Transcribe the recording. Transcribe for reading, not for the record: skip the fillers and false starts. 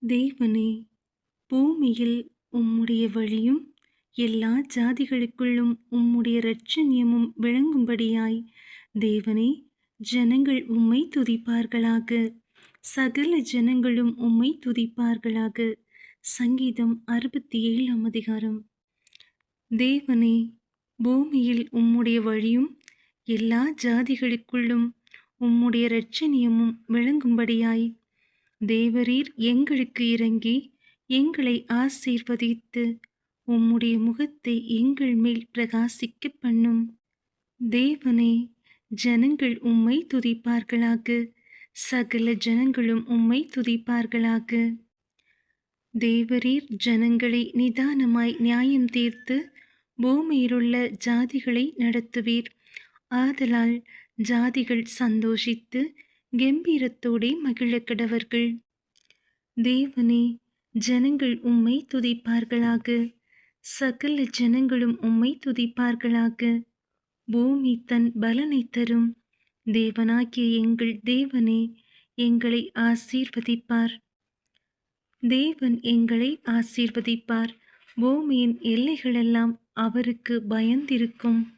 தேவனே, பூமியில் உம்முடைய வழியும் எல்லா ஜாதிகளுக்குள்ளும் உம்முடைய இரட்சணியமும் விளங்கும்படியாய் தேவனே, ஜனங்கள் உம்மை துதிப்பார்களாக. சகல ஜனங்களும் உம்மை துதிப்பார்களாக. சங்கீதம் 67ஆம் அதிகாரம். தேவனே, பூமியில் உம்முடைய வழியும் எல்லா ஜாதிகளுக்குள்ளும் உம்முடைய இரட்சணியமும் விளங்கும்படியாய் தேவரீர் எங்களுக்கு இறங்கி எங்களை ஆசீர்வதித்து உம்முடைய முகத்தை எங்கள் மேல் பிரகாசிக்க பண்ணும். தேவனே, ஜனங்கள் உம்மை துதிப்பார்களாக. சகல ஜனங்களும் உம்மை துதிப்பார்களாக. தேவரீர் ஜனங்களை நிதானமாய் நியாயம் தீர்த்து பூமியிலுள்ள ஜாதிகளை நடத்துவீர். ஆதலால் ஜாதிகள் சந்தோஷித்து கெம்பீரத்தோடே மகிழக்கடவர்கள். தேவனே, ஜனங்கள் உம்மை துதிப்பார்களாக. சகல ஜனங்களும் உம்மை துதிப்பார்களாக. பூமி தன் பலனை தரும். தேவனாகிய எங்கள் தேவனே, எங்களை ஆசீர்வதிப்பார். தேவன் எங்களை ஆசீர்வதிப்பார். பூமியின் எல்லைகளெல்லாம் அவருக்கு பயந்திருக்கும்.